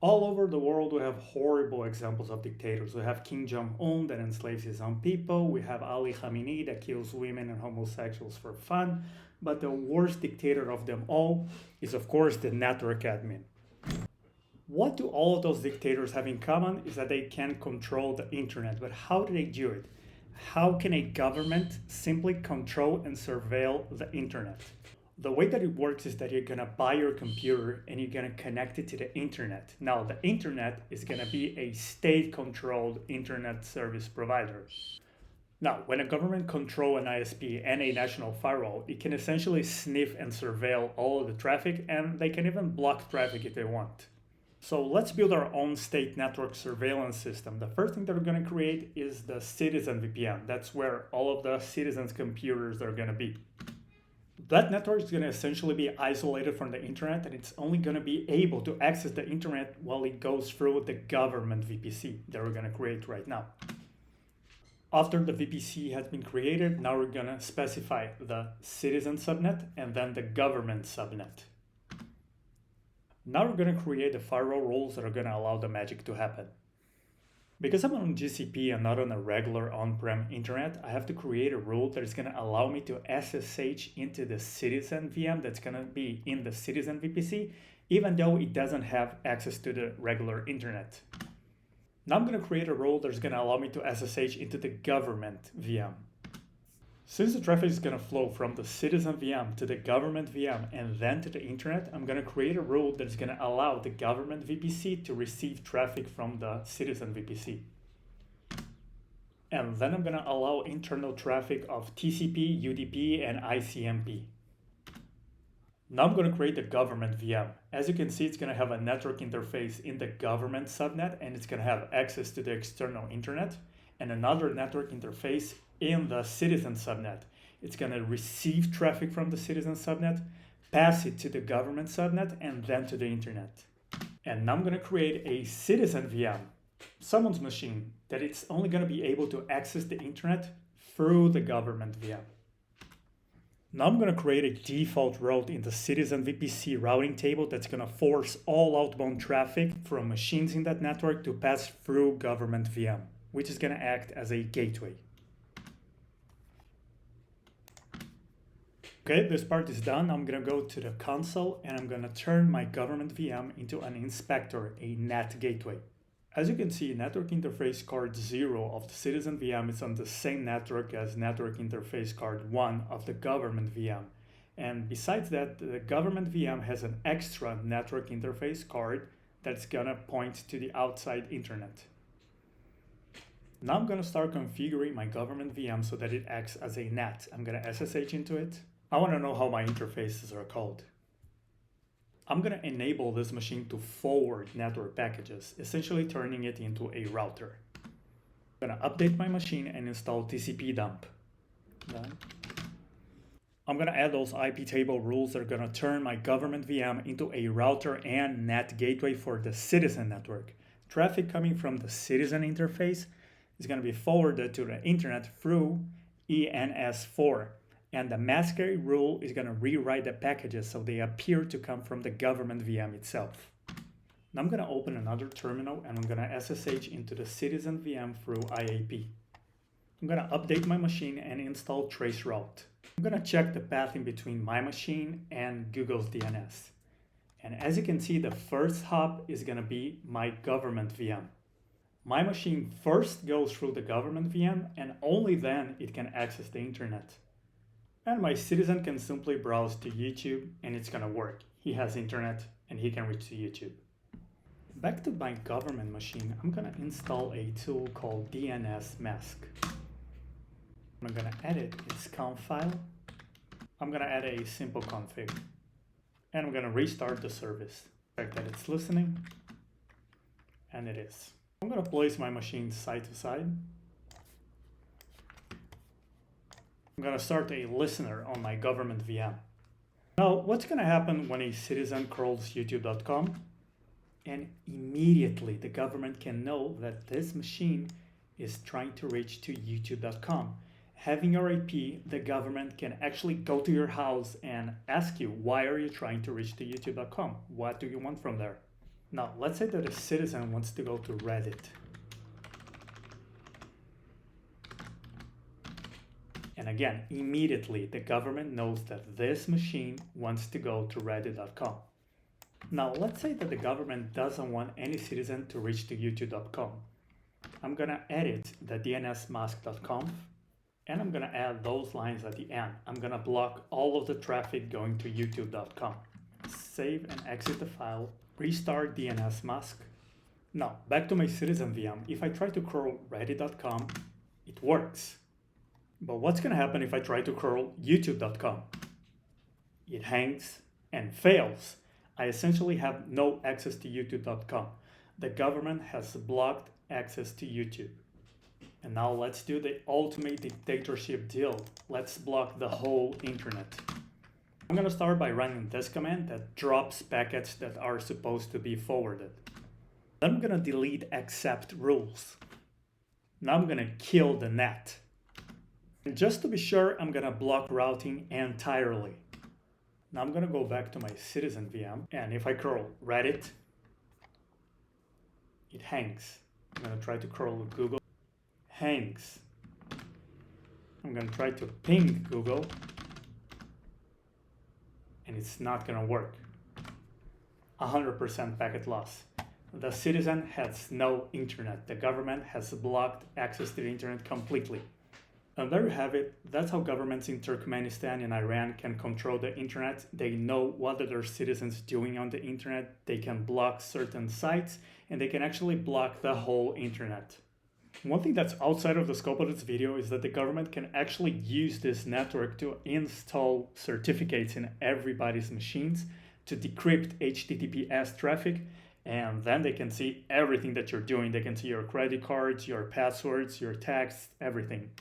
All over the world, we have horrible examples of dictators. We have Kim Jong-un that enslaves his own people. We have Ali Khamenei that kills women and homosexuals for fun. But the worst dictator of them all is, of course, the network admin. What do all of those dictators have in common is that they can control the internet. But how do they do it? How can a government simply control and surveil the internet? The way that it works is that you're gonna buy your computer and you're gonna connect it to the internet. Now, the internet is gonna be a state-controlled internet service provider. Now, when a government controls an ISP and a national firewall, it can essentially sniff and surveil all of the traffic, and they can even block traffic if they want. So let's build our own state network surveillance system. The first thing that we're gonna create is the Citizen VPN. That's where all of the citizens' computers are gonna be. That network is going to essentially be isolated from the internet, and it's only going to be able to access the internet while it goes through the government VPC that we're going to create right now. After the VPC has been created, now we're going to specify the citizen subnet and then the government subnet. Now we're going to create the firewall rules that are going to allow the magic to happen. Because I'm on GCP and not on a regular on-prem internet, I have to create a rule that is going to allow me to SSH into the Citizen VM that's going to be in the Citizen VPC, even though it doesn't have access to the regular internet. Now I'm going to create a rule that's going to allow me to SSH into the government VM. Since the traffic is going to flow from the Citizen VM to the government VM and then to the internet, I'm going to create a rule that's going to allow the government VPC to receive traffic from the Citizen VPC. And then I'm going to allow internal traffic of TCP, UDP, and ICMP. Now I'm going to create the government VM. As you can see, it's going to have a network interface in the government subnet, and it's going to have access to the external internet, and another network interface in the citizen subnet. It's going to receive traffic from the citizen subnet, pass it to the government subnet, and then to the internet. And now I'm going to create a citizen VM, someone's machine, that it's only going to be able to access the internet through the government VM. Now I'm going to create a default route in the Citizen VPC routing table that's going to force all outbound traffic from machines in that network to pass through government VM, which is going to act as a gateway. Okay, this part is done. I'm going to go to the console and I'm going to turn my government VM into an inspector, a NAT gateway. As you can see, network interface card 0 of the Citizen VM is on the same network as network interface card 1 of the government VM. And besides that, the government VM has an extra network interface card that's gonna point to the outside internet. Now I'm gonna start configuring my government VM so that it acts as a NAT. I'm gonna SSH into it. I wanna know how my interfaces are called. I'm going to enable this machine to forward network packages, essentially turning it into a router. I'm going to update my machine and install TCP dump. Done. I'm going to add those IP table rules that are going to turn my government VM into a router and NAT gateway for the citizen network. Traffic coming from the citizen interface is going to be forwarded to the internet through ENS4. And the masquerade rule is going to rewrite the packages so they appear to come from the government VM itself. Now I'm going to open another terminal and I'm going to SSH into the Citizen VM through IAP. I'm going to update my machine and install traceroute. I'm going to check the path in between my machine and Google's DNS. And as you can see, the first hop is going to be my government VM. My machine first goes through the government VM and only then it can access the internet. And my citizen can simply browse to YouTube and it's gonna work. He has internet and he can reach to YouTube. Back to my government machine, I'm gonna install a tool called DNS Mask. I'm gonna edit its conf file. I'm gonna add a simple config. And I'm gonna restart the service. Check that it's listening. And it is. I'm gonna place my machine side to side. I'm going to start a listener on my government VM. Now, what's going to happen when a citizen crawls youtube.com? And immediately the government can know that this machine is trying to reach to youtube.com. Having your IP, the government can actually go to your house and ask you, why are you trying to reach to youtube.com? What do you want from there? Now, let's say that a citizen wants to go to Reddit. And again, immediately the government knows that this machine wants to go to reddit.com. Now, let's say that the government doesn't want any citizen to reach to youtube.com. I'm gonna edit the dnsmask.conf and I'm gonna add those lines at the end. I'm gonna block all of the traffic going to youtube.com. Save and exit the file, restart dnsmask. Now, back to my citizen VM. If I try to curl reddit.com, it works. But what's gonna happen if I try to curl youtube.com? It hangs and fails. I essentially have no access to youtube.com. The government has blocked access to YouTube. And now let's do the ultimate dictatorship deal. Let's block the whole internet. I'm gonna start by running this command that drops packets that are supposed to be forwarded. Then I'm gonna delete accept rules. Now I'm gonna kill the net. And just to be sure, I'm gonna block routing entirely. Now I'm gonna go back to my citizen VM, and if I curl Reddit, it hangs. I'm gonna try to curl Google, hangs. I'm gonna try to ping Google, and it's not gonna work. 100% packet loss. The citizen has no internet. The government has blocked access to the internet completely. And there you have it. That's how governments in Turkmenistan and Iran can control the internet. They know what are their citizens doing on the internet. They can block certain sites, and they can actually block the whole internet. One thing that's outside of the scope of this video is that the government can actually use this network to install certificates in everybody's machines to decrypt HTTPS traffic, and then they can see everything that you're doing. They can see your credit cards, your passwords, your texts, everything.